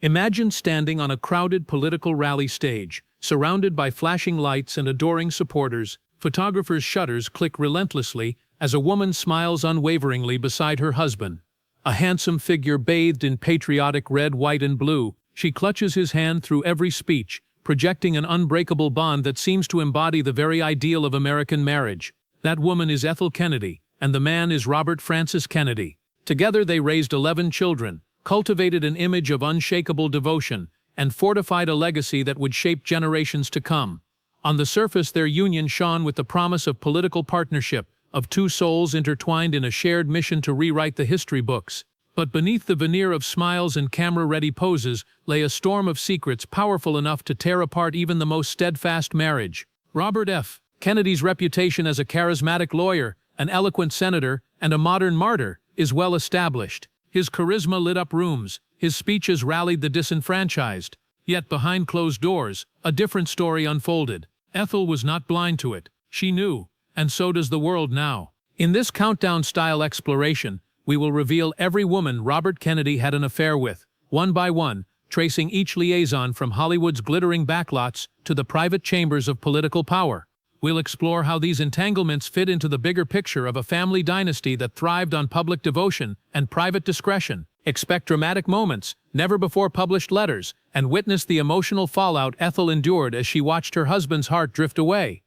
Imagine standing on a crowded political rally stage, surrounded by flashing lights and adoring supporters. Photographers' shutters click relentlessly as a woman smiles unwaveringly beside her husband. A handsome figure bathed in patriotic red, white, and blue, she clutches his hand through every speech, projecting an unbreakable bond that seems to embody the very ideal of American marriage. That woman is Ethel Kennedy, and the man is Robert Francis Kennedy. Together they raised 11 children, cultivated an image of unshakable devotion, and fortified a legacy that would shape generations to come. On the surface, their union shone with the promise of political partnership, of two souls intertwined in a shared mission to rewrite the history books. But beneath the veneer of smiles and camera-ready poses lay a storm of secrets powerful enough to tear apart even the most steadfast marriage. Robert F. Kennedy's reputation as a charismatic lawyer, an eloquent senator, and a modern martyr is well established. His charisma lit up rooms, his speeches rallied the disenfranchised. Yet behind closed doors, a different story unfolded. Ethel was not blind to it. She knew, and so does the world now. In this countdown-style exploration, we will reveal every woman Robert Kennedy had an affair with, one by one, tracing each liaison from Hollywood's glittering backlots to the private chambers of political power. We'll explore how these entanglements fit into the bigger picture of a family dynasty that thrived on public devotion and private discretion. Expect dramatic moments, never-before-published letters, and witness the emotional fallout Ethel endured as she watched her husband's heart drift away.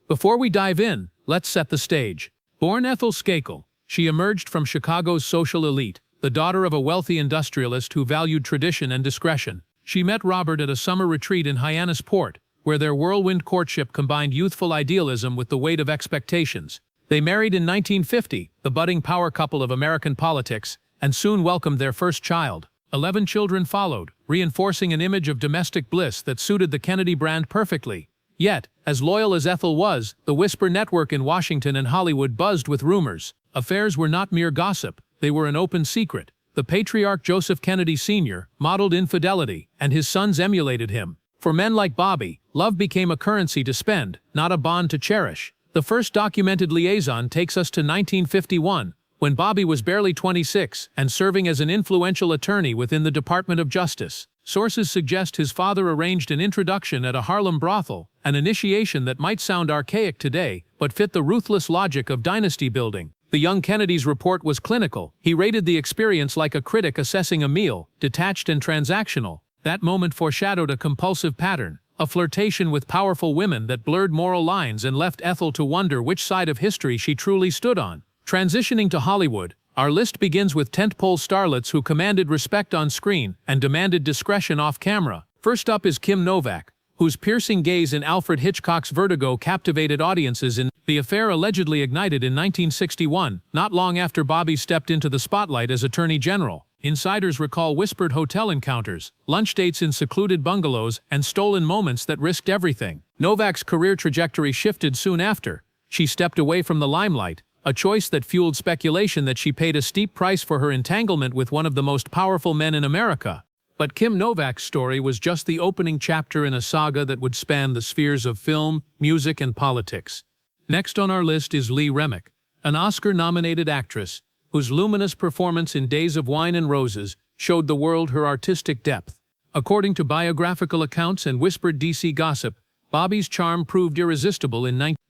Before we dive in, let's set the stage. Born Ethel Skakel, she emerged from Chicago's social elite, the daughter of a wealthy industrialist who valued tradition and discretion. She met Robert at a summer retreat in Hyannisport, where their whirlwind courtship combined youthful idealism with the weight of expectations. They married in 1950, the budding power couple of American politics, and soon welcomed their first child. 11 children followed, reinforcing an image of domestic bliss that suited the Kennedy brand perfectly. Yet, as loyal as Ethel was, the Whisper network in Washington and Hollywood buzzed with rumors. Affairs were not mere gossip, they were an open secret. The patriarch Joseph Kennedy Sr. modeled infidelity, and his sons emulated him. For men like Bobby, love became a currency to spend, not a bond to cherish. The first documented liaison takes us to 1951, when Bobby was barely 26 and serving as an influential attorney within the Department of Justice. Sources suggest his father arranged an introduction at a Harlem brothel, an initiation that might sound archaic today, but fit the ruthless logic of dynasty building. The young Kennedy's report was clinical. He rated the experience like a critic assessing a meal, detached and transactional. That moment foreshadowed a compulsive pattern, a flirtation with powerful women that blurred moral lines and left Ethel to wonder which side of history she truly stood on. Transitioning to Hollywood, our list begins with tentpole starlets who commanded respect on screen and demanded discretion off camera. First up is Kim Novak, whose piercing gaze in Alfred Hitchcock's Vertigo captivated audiences. The affair allegedly ignited in 1961, not long after Bobby stepped into the spotlight as Attorney General. Insiders recall whispered hotel encounters, lunch dates in secluded bungalows, and stolen moments that risked everything. Novak's career trajectory shifted soon after. She stepped away from the limelight, a choice that fueled speculation that she paid a steep price for her entanglement with one of the most powerful men in America. But Kim Novak's story was just the opening chapter in a saga that would span the spheres of film, music, and politics. Next on our list is Lee Remick, an Oscar-nominated actress whose luminous performance in Days of Wine and Roses showed the world her artistic depth. According to biographical accounts and whispered DC gossip, Bobby's charm proved irresistible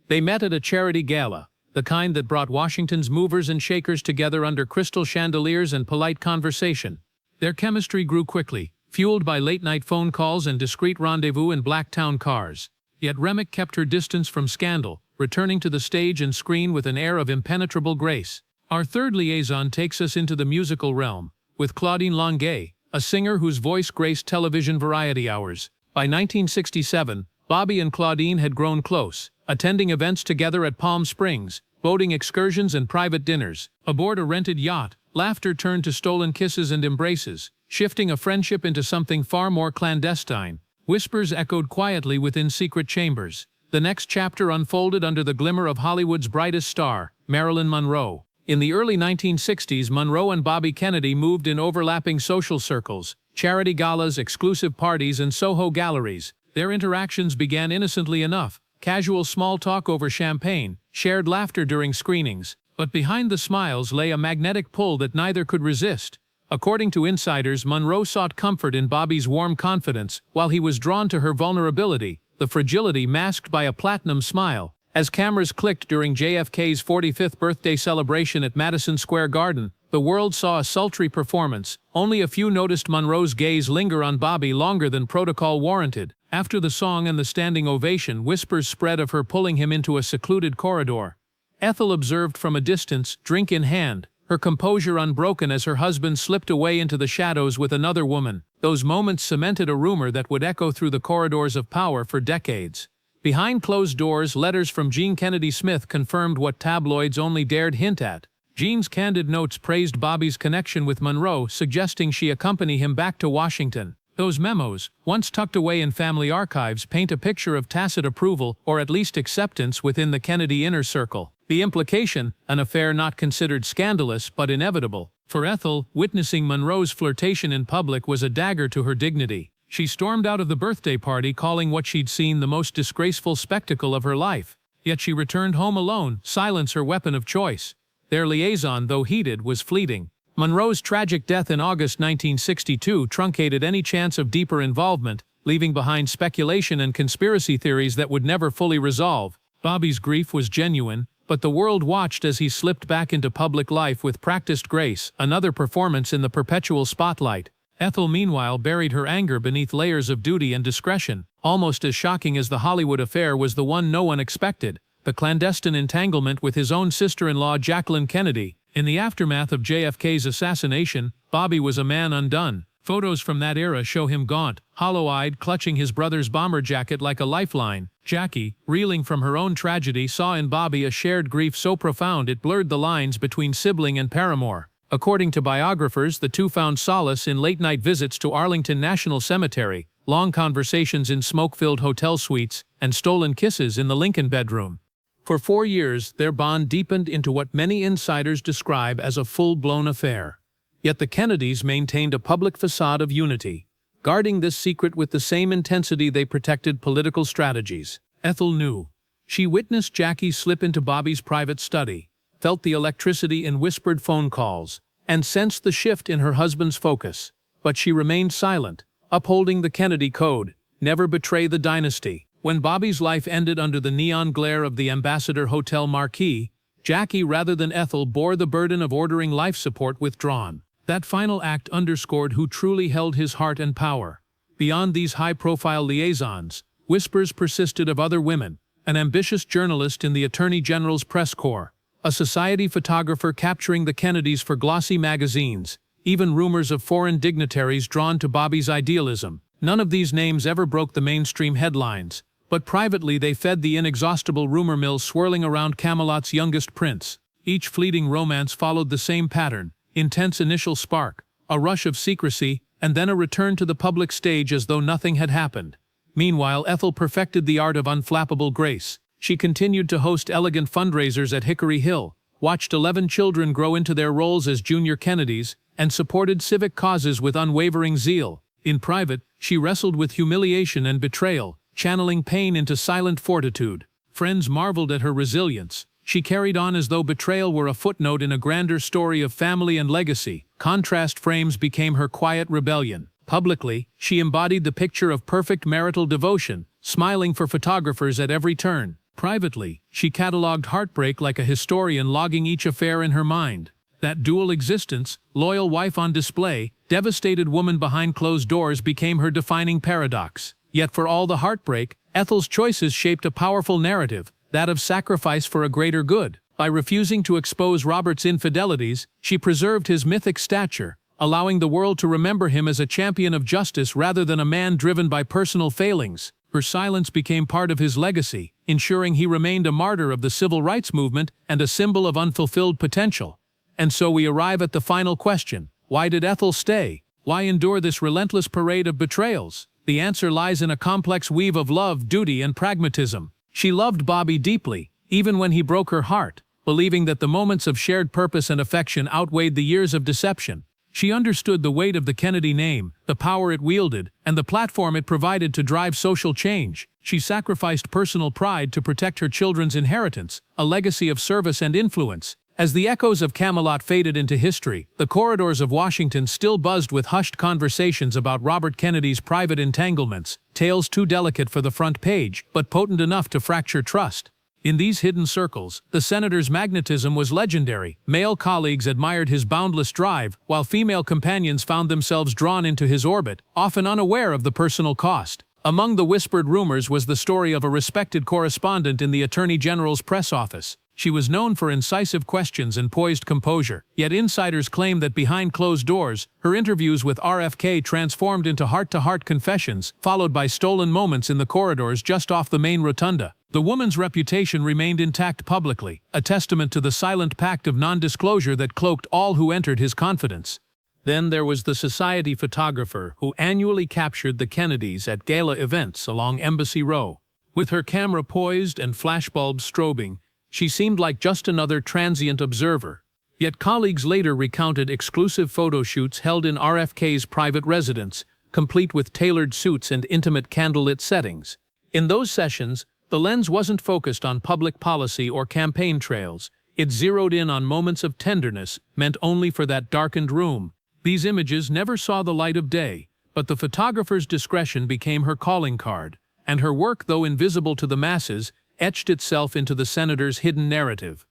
They met at a charity gala, the kind that brought Washington's movers and shakers together under crystal chandeliers and polite conversation. Their chemistry grew quickly, fueled by late-night phone calls and discreet rendezvous in black-town cars. Yet Remick kept her distance from scandal, returning to the stage and screen with an air of impenetrable grace. Our third liaison takes us into the musical realm, with Claudine Longuet, a singer whose voice graced television variety hours. By 1967, Bobby and Claudine had grown close, attending events together at Palm Springs, boating excursions and private dinners. Aboard a rented yacht, laughter turned to stolen kisses and embraces, shifting a friendship into something far more clandestine. Whispers echoed quietly within secret chambers. The next chapter unfolded under the glimmer of Hollywood's brightest star, Marilyn Monroe. In the early 1960s, Monroe and Bobby Kennedy moved in overlapping social circles, charity galas, exclusive parties, and Soho galleries. Their interactions began innocently enough, casual small talk over champagne, shared laughter during screenings. But behind the smiles lay a magnetic pull that neither could resist. According to insiders, Monroe sought comfort in Bobby's warm confidence, while he was drawn to her vulnerability, the fragility masked by a platinum smile. As cameras clicked during JFK's 45th birthday celebration at Madison Square Garden, the world saw a sultry performance. Only a few noticed Monroe's gaze linger on Bobby longer than protocol warranted. After the song and the standing ovation, whispers spread of her pulling him into a secluded corridor. Ethel observed from a distance, drink in hand, her composure unbroken as her husband slipped away into the shadows with another woman. Those moments cemented a rumor that would echo through the corridors of power for decades. Behind closed doors, letters from Jean Kennedy Smith confirmed what tabloids only dared hint at. Jean's candid notes praised Bobby's connection with Monroe, suggesting she accompany him back to Washington. Those memos, once tucked away in family archives, paint a picture of tacit approval, or at least acceptance, within the Kennedy inner circle. The implication, an affair not considered scandalous but inevitable. For Ethel, witnessing Monroe's flirtation in public was a dagger to her dignity. She stormed out of the birthday party, calling what she'd seen the most disgraceful spectacle of her life. Yet she returned home alone, silence her weapon of choice. Their liaison, though heated, was fleeting. Monroe's tragic death in August 1962 truncated any chance of deeper involvement, leaving behind speculation and conspiracy theories that would never fully resolve. Bobby's grief was genuine, but the world watched as he slipped back into public life with practiced grace, another performance in the perpetual spotlight. Ethel, meanwhile, buried her anger beneath layers of duty and discretion. Almost as shocking as the Hollywood affair was the one no one expected, the clandestine entanglement with his own sister-in-law Jacqueline Kennedy. In the aftermath of JFK's assassination, Bobby was a man undone. Photos from that era show him gaunt, hollow-eyed, clutching his brother's bomber jacket like a lifeline. Jackie, reeling from her own tragedy, saw in Bobby a shared grief so profound it blurred the lines between sibling and paramour. According to biographers, the two found solace in late-night visits to Arlington National Cemetery, long conversations in smoke-filled hotel suites, and stolen kisses in the Lincoln bedroom. For 4 years, their bond deepened into what many insiders describe as a full-blown affair. Yet the Kennedys maintained a public facade of unity, guarding this secret with the same intensity they protected political strategies. Ethel knew. She witnessed Jackie slip into Bobby's private study, felt the electricity in whispered phone calls, and sensed the shift in her husband's focus. But she remained silent, upholding the Kennedy code: never betray the dynasty. When Bobby's life ended under the neon glare of the Ambassador Hotel marquee, Jackie, rather than Ethel, bore the burden of ordering life support withdrawn. That final act underscored who truly held his heart and power. Beyond these high-profile liaisons, whispers persisted of other women: an ambitious journalist in the Attorney General's press corps, a society photographer capturing the Kennedys for glossy magazines, even rumors of foreign dignitaries drawn to Bobby's idealism. None of these names ever broke the mainstream headlines, but privately they fed the inexhaustible rumor mill swirling around Camelot's youngest prince. Each fleeting romance followed the same pattern: intense initial spark, a rush of secrecy, and then a return to the public stage as though nothing had happened. Meanwhile, Ethel perfected the art of unflappable grace. She continued to host elegant fundraisers at Hickory Hill, watched 11 children grow into their roles as junior Kennedys, and supported civic causes with unwavering zeal. In private, she wrestled with humiliation and betrayal, channeling pain into silent fortitude. Friends marveled at her resilience. She carried on as though betrayal were a footnote in a grander story of family and legacy. Contrast frames became her quiet rebellion. Publicly, she embodied the picture of perfect marital devotion, smiling for photographers at every turn. Privately, she catalogued heartbreak like a historian, logging each affair in her mind. That dual existence, loyal wife on display, devastated woman behind closed doors, became her defining paradox. Yet for all the heartbreak, Ethel's choices shaped a powerful narrative, that of sacrifice for a greater good. By refusing to expose Robert's infidelities, she preserved his mythic stature, allowing the world to remember him as a champion of justice rather than a man driven by personal failings. Her silence became part of his legacy, ensuring he remained a martyr of the civil rights movement and a symbol of unfulfilled potential. And so we arrive at the final question: why did Ethel stay? Why endure this relentless parade of betrayals? The answer lies in a complex weave of love, duty, and pragmatism. She loved Bobby deeply, even when he broke her heart, believing that the moments of shared purpose and affection outweighed the years of deception. She understood the weight of the Kennedy name, the power it wielded, and the platform it provided to drive social change. She sacrificed personal pride to protect her children's inheritance, a legacy of service and influence. As the echoes of Camelot faded into history, the corridors of Washington still buzzed with hushed conversations about Robert Kennedy's private entanglements, tales too delicate for the front page, but potent enough to fracture trust. In these hidden circles, the senator's magnetism was legendary. Male colleagues admired his boundless drive, while female companions found themselves drawn into his orbit, often unaware of the personal cost. Among the whispered rumors was the story of a respected correspondent in the Attorney General's press office. She was known for incisive questions and poised composure, yet insiders claim that behind closed doors, her interviews with RFK transformed into heart-to-heart confessions, followed by stolen moments in the corridors just off the main rotunda. The woman's reputation remained intact publicly, a testament to the silent pact of non-disclosure that cloaked all who entered his confidence. Then there was the society photographer who annually captured the Kennedys at gala events along Embassy Row. With her camera poised and flashbulbs strobing, she seemed like just another transient observer. Yet colleagues later recounted exclusive photo shoots held in RFK's private residence, complete with tailored suits and intimate candlelit settings. In those sessions, the lens wasn't focused on public policy or campaign trails. It zeroed in on moments of tenderness meant only for that darkened room. These images never saw the light of day, but the photographer's discretion became her calling card, and her work, though invisible to the masses, etched itself into the senator's hidden narrative.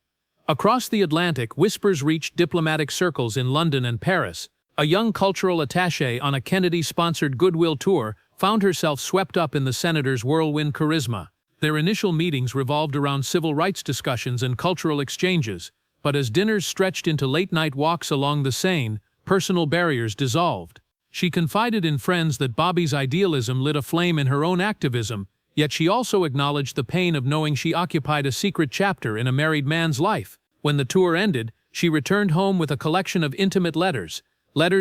Across the Atlantic, whispers reached diplomatic circles in London and Paris. A young cultural attaché on a Kennedy-sponsored goodwill tour found herself swept up in the senator's whirlwind charisma. Their initial meetings revolved around civil rights discussions and cultural exchanges, but as dinners stretched into late-night walks along the Seine, personal barriers dissolved. She confided in friends that Bobby's idealism lit a flame in her own activism, yet she also acknowledged the pain of knowing she occupied a secret chapter in a married man's life. When the tour ended, she returned home with a collection of intimate letters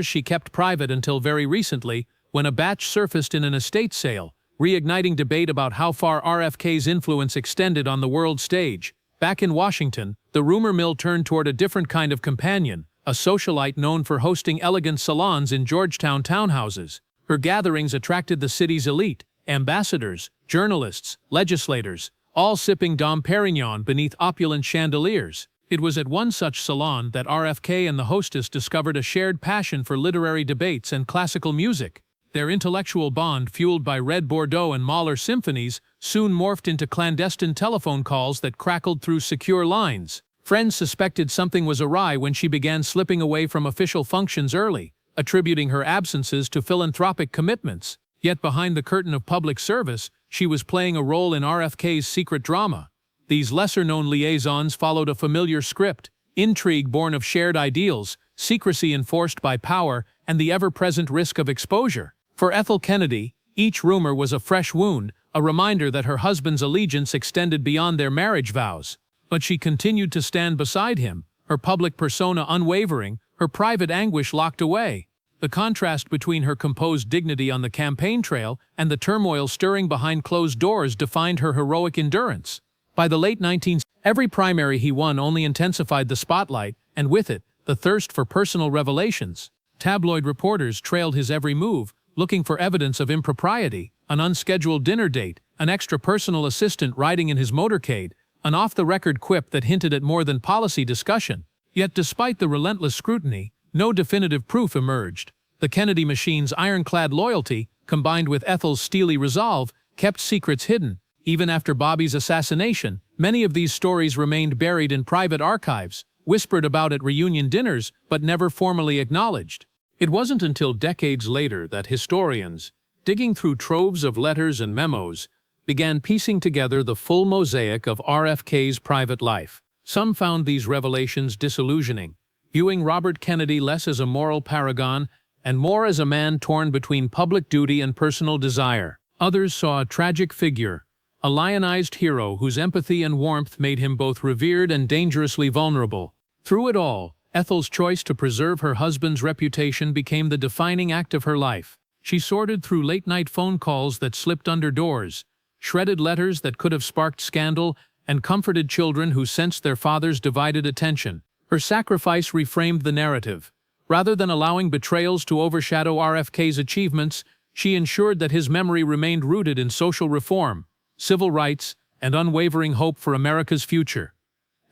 she kept private until very recently, when a batch surfaced in an estate sale, reigniting debate about how far RFK's influence extended on the world stage. Back in Washington, the rumor mill turned toward a different kind of companion, a socialite known for hosting elegant salons in Georgetown townhouses. Her gatherings attracted the city's elite, ambassadors, journalists, legislators, all sipping Dom Perignon beneath opulent chandeliers. It was at one such salon that RFK and the hostess discovered a shared passion for literary debates and classical music. Their intellectual bond, fueled by Red Bordeaux and Mahler symphonies, soon morphed into clandestine telephone calls that crackled through secure lines. Friends suspected something was awry when she began slipping away from official functions early, attributing her absences to philanthropic commitments. Yet behind the curtain of public service, she was playing a role in RFK's secret drama. These lesser-known liaisons followed a familiar script: intrigue born of shared ideals, secrecy enforced by power, and the ever-present risk of exposure. For Ethel Kennedy, each rumor was a fresh wound, a reminder that her husband's allegiance extended beyond their marriage vows. But she continued to stand beside him, her public persona unwavering, her private anguish locked away. The contrast between her composed dignity on the campaign trail and the turmoil stirring behind closed doors defined her heroic endurance. By the late 19th, every primary he won only intensified the spotlight, and with it, the thirst for personal revelations. Tabloid reporters trailed his every move, looking for evidence of impropriety: an unscheduled dinner date, an extra personal assistant riding in his motorcade, an off-the-record quip that hinted at more than policy discussion. Yet despite the relentless scrutiny, no definitive proof emerged. The Kennedy machine's ironclad loyalty, combined with Ethel's steely resolve, kept secrets hidden. Even after Bobby's assassination, many of these stories remained buried in private archives, whispered about at reunion dinners, but never formally acknowledged. It wasn't until decades later that historians, digging through troves of letters and memos, began piecing together the full mosaic of RFK's private life. Some found these revelations disillusioning, viewing Robert Kennedy less as a moral paragon and more as a man torn between public duty and personal desire. Others saw a tragic figure, a lionized hero whose empathy and warmth made him both revered and dangerously vulnerable. Through it all, Ethel's choice to preserve her husband's reputation became the defining act of her life. She sorted through late-night phone calls that slipped under doors, shredded letters that could have sparked scandal, and comforted children who sensed their father's divided attention. Her sacrifice reframed the narrative. Rather than allowing betrayals to overshadow RFK's achievements, she ensured that his memory remained rooted in social reform, civil rights, and unwavering hope for America's future.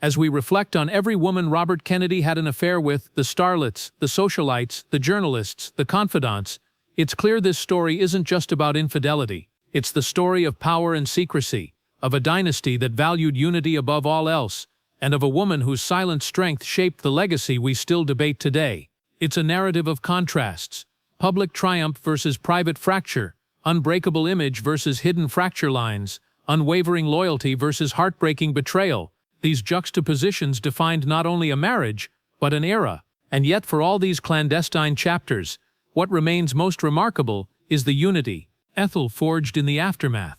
As we reflect on every woman Robert Kennedy had an affair with, the starlets, the socialites, the journalists, the confidants, it's clear this story isn't just about infidelity. It's the story of power and secrecy, of a dynasty that valued unity above all else, and of a woman whose silent strength shaped the legacy we still debate today. It's a narrative of contrasts: public triumph versus private fracture, unbreakable image versus hidden fracture lines, unwavering loyalty versus heartbreaking betrayal. These juxtapositions defined not only a marriage, but an era. And yet, for all these clandestine chapters, what remains most remarkable is the unity Ethel forged in the aftermath.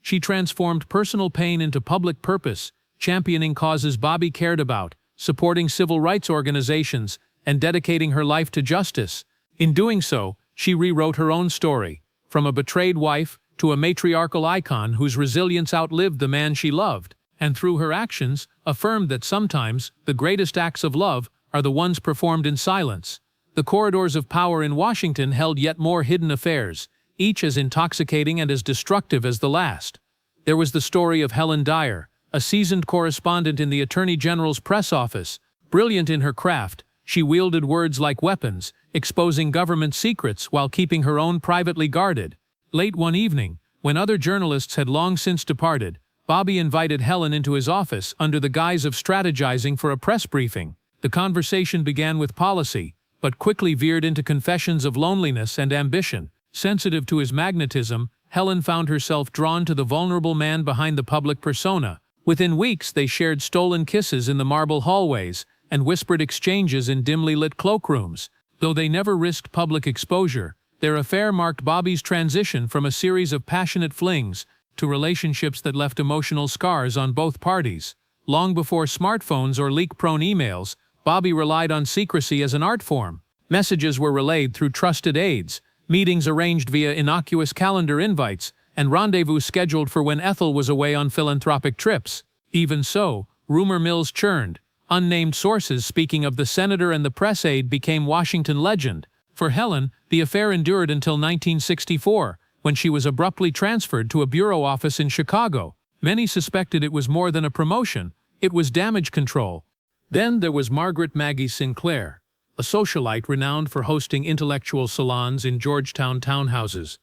She transformed personal pain into public purpose, championing causes Bobby cared about, supporting civil rights organizations, and dedicating her life to justice. In doing so, she rewrote her own story, from a betrayed wife to a matriarchal icon whose resilience outlived the man she loved, and through her actions, affirmed that sometimes the greatest acts of love are the ones performed in silence. The corridors of power in Washington held yet more hidden affairs, each as intoxicating and as destructive as the last. There was the story of Helen Dyer, a seasoned correspondent in the Attorney General's press office. Brilliant in her craft, she wielded words like weapons, exposing government secrets while keeping her own privately guarded. Late one evening, when other journalists had long since departed, Bobby invited Helen into his office under the guise of strategizing for a press briefing. The conversation began with policy, but quickly veered into confessions of loneliness and ambition. Sensitive to his magnetism, Helen found herself drawn to the vulnerable man behind the public persona. Within weeks, they shared stolen kisses in the marble hallways and whispered exchanges in dimly lit cloakrooms. Though they never risked public exposure, their affair marked Bobby's transition from a series of passionate flings to relationships that left emotional scars on both parties. Long before smartphones or leak-prone emails, Bobby relied on secrecy as an art form. Messages were relayed through trusted aides, meetings arranged via innocuous calendar invites, and rendezvous scheduled for when Ethel was away on philanthropic trips. Even so, rumor mills churned. Unnamed sources speaking of the senator and the press aide became Washington legend. For Helen, the affair endured until 1964, when she was abruptly transferred to a bureau office in Chicago. Many suspected it was more than a promotion, it was damage control. Then there was Margaret Maggie Sinclair, a socialite renowned for hosting intellectual salons in Georgetown townhouses.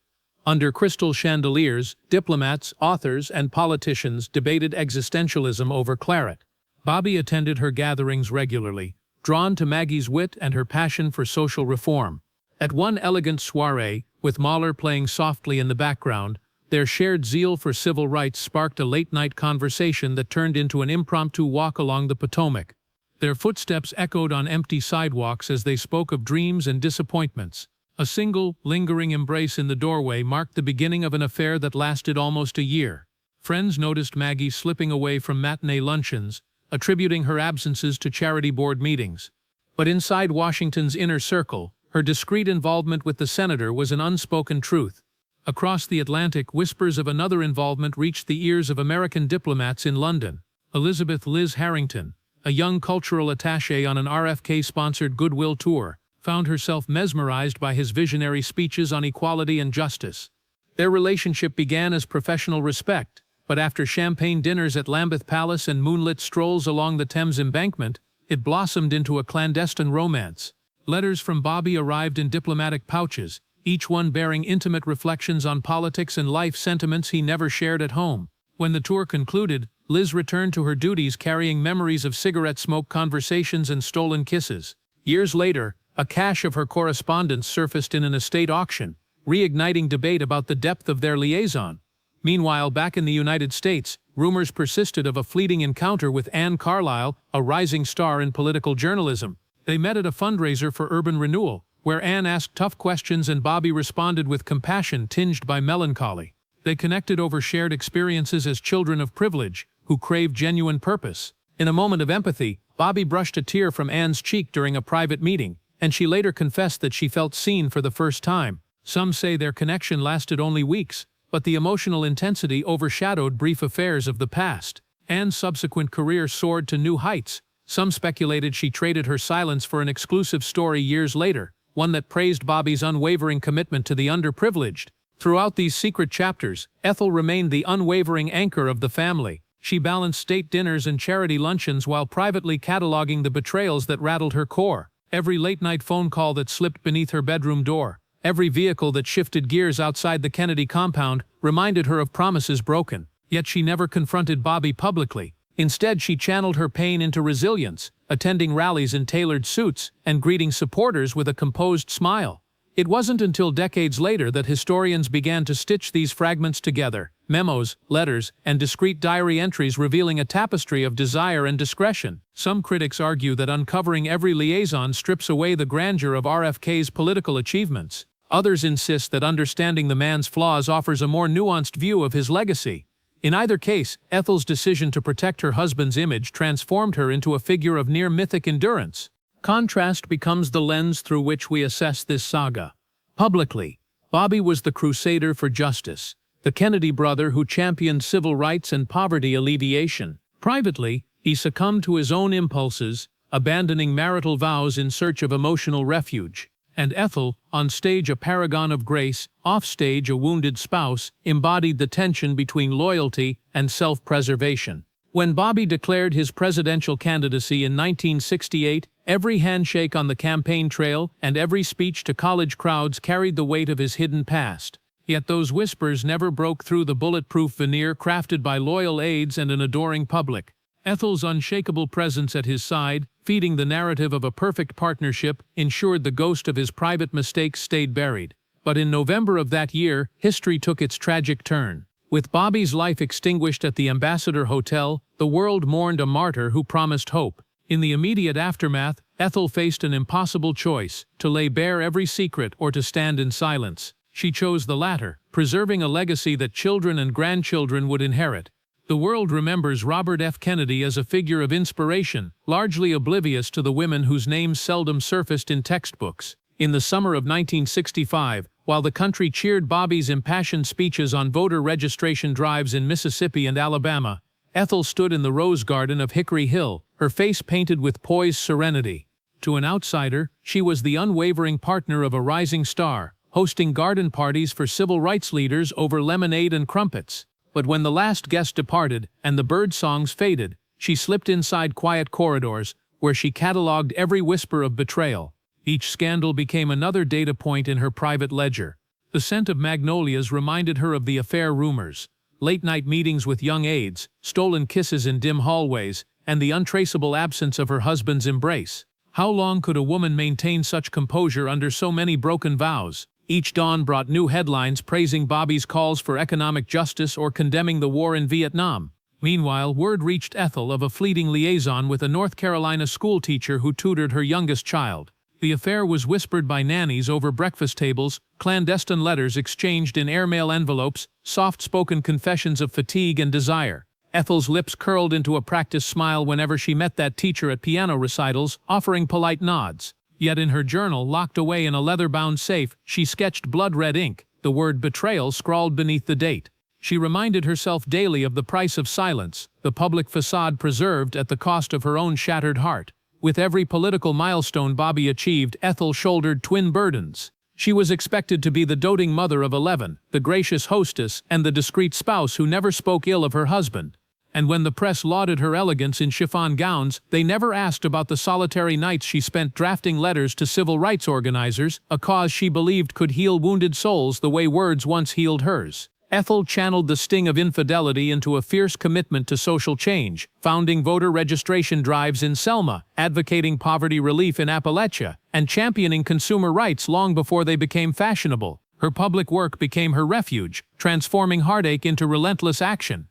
Under crystal chandeliers, diplomats, authors, and politicians debated existentialism over claret. Bobby attended her gatherings regularly, drawn to Maggie's wit and her passion for social reform. At one elegant soirée, with Mahler playing softly in the background, their shared zeal for civil rights sparked a late-night conversation that turned into an impromptu walk along the Potomac. Their footsteps echoed on empty sidewalks as they spoke of dreams and disappointments. A single, lingering embrace in the doorway marked the beginning of an affair that lasted almost a year. Friends noticed Maggie slipping away from matinee luncheons, attributing her absences to charity board meetings. But inside Washington's inner circle, her discreet involvement with the senator was an unspoken truth. Across the Atlantic, whispers of another involvement reached the ears of American diplomats in London. Elizabeth Liz Harrington, a young cultural attaché on an RFK-sponsored goodwill tour, found herself mesmerized by his visionary speeches on equality and justice. Their relationship began as professional respect, but after champagne dinners at Lambeth Palace and moonlit strolls along the Thames embankment, it blossomed into a clandestine romance. Letters from Bobby arrived in diplomatic pouches, each one bearing intimate reflections on politics and life sentiments he never shared at home. When the tour concluded, Liz returned to her duties carrying memories of cigarette smoke conversations and stolen kisses. Years later, a cache of her correspondence surfaced in an estate auction, reigniting debate about the depth of their liaison. Meanwhile, back in the United States, rumors persisted of a fleeting encounter with Anne Carlisle, a rising star in political journalism. They met at a fundraiser for urban renewal, where Anne asked tough questions and Bobby responded with compassion tinged by melancholy. They connected over shared experiences as children of privilege, who craved genuine purpose. In a moment of empathy, Bobby brushed a tear from Anne's cheek during a private meeting, and she later confessed that she felt seen for the first time. Some say their connection lasted only weeks, but the emotional intensity overshadowed brief affairs of the past. Anne's subsequent career soared to new heights. Some speculated she traded her silence for an exclusive story years later, one that praised Bobby's unwavering commitment to the underprivileged. Throughout these secret chapters, Ethel remained the unwavering anchor of the family, She balanced state dinners and charity luncheons while privately cataloging the betrayals that rattled her core. Every late-night phone call that slipped beneath her bedroom door, every vehicle that shifted gears outside the Kennedy compound reminded her of promises broken. Yet she never confronted Bobby publicly. Instead, she channeled her pain into resilience, attending rallies in tailored suits and greeting supporters with a composed smile. It wasn't until decades later that historians began to stitch these fragments together, memos, letters, and discreet diary entries revealing a tapestry of desire and discretion. Some critics argue that uncovering every liaison strips away the grandeur of RFK's political achievements. Others insist that understanding the man's flaws offers a more nuanced view of his legacy. In either case, Ethel's decision to protect her husband's image transformed her into a figure of near-mythic endurance. Contrast becomes the lens through which we assess this saga. Publicly, Bobby was the crusader for justice, the Kennedy brother who championed civil rights and poverty alleviation. Privately, he succumbed to his own impulses, abandoning marital vows in search of emotional refuge. And Ethel, on stage a paragon of grace, off-stage a wounded spouse, embodied the tension between loyalty and self-preservation. When Bobby declared his presidential candidacy in 1968, every handshake on the campaign trail and every speech to college crowds carried the weight of his hidden past. Yet those whispers never broke through the bulletproof veneer crafted by loyal aides and an adoring public. Ethel's unshakable presence at his side, feeding the narrative of a perfect partnership, ensured the ghost of his private mistakes stayed buried. But in November of that year, history took its tragic turn. With Bobby's life extinguished at the Ambassador Hotel, the world mourned a martyr who promised hope. In the immediate aftermath, Ethel faced an impossible choice: to lay bare every secret or to stand in silence. She chose the latter, preserving a legacy that children and grandchildren would inherit. The world remembers Robert F. Kennedy as a figure of inspiration, largely oblivious to the women whose names seldom surfaced in textbooks. In the summer of 1965, while the country cheered Bobby's impassioned speeches on voter registration drives in Mississippi and Alabama, Ethel stood in the rose garden of Hickory Hill, her face painted with poised serenity. To an outsider, she was the unwavering partner of a rising star, hosting garden parties for civil rights leaders over lemonade and crumpets. But when the last guest departed and the bird songs faded, she slipped inside quiet corridors, where she cataloged every whisper of betrayal. Each scandal became another data point in her private ledger. The scent of magnolias reminded her of the affair rumors, late-night meetings with young aides, stolen kisses in dim hallways, and the untraceable absence of her husband's embrace. How long could a woman maintain such composure under so many broken vows? Each dawn brought new headlines praising Bobby's calls for economic justice or condemning the war in Vietnam. Meanwhile, word reached Ethel of a fleeting liaison with a North Carolina schoolteacher who tutored her youngest child. The affair was whispered by nannies over breakfast tables, clandestine letters exchanged in airmail envelopes, soft-spoken confessions of fatigue and desire. Ethel's lips curled into a practiced smile whenever she met that teacher at piano recitals, offering polite nods. Yet in her journal, locked away in a leather-bound safe, she sketched blood-red ink, the word betrayal scrawled beneath the date. She reminded herself daily of the price of silence, the public facade preserved at the cost of her own shattered heart. With every political milestone Bobby achieved, Ethel shouldered twin burdens. She was expected to be the doting mother of 11, the gracious hostess, and the discreet spouse who never spoke ill of her husband. And when the press lauded her elegance in chiffon gowns, they never asked about the solitary nights she spent drafting letters to civil rights organizers, a cause she believed could heal wounded souls the way words once healed hers. Ethel channeled the sting of infidelity into a fierce commitment to social change, founding voter registration drives in Selma, advocating poverty relief in Appalachia, and championing consumer rights long before they became fashionable. Her public work became her refuge, transforming heartache into relentless action.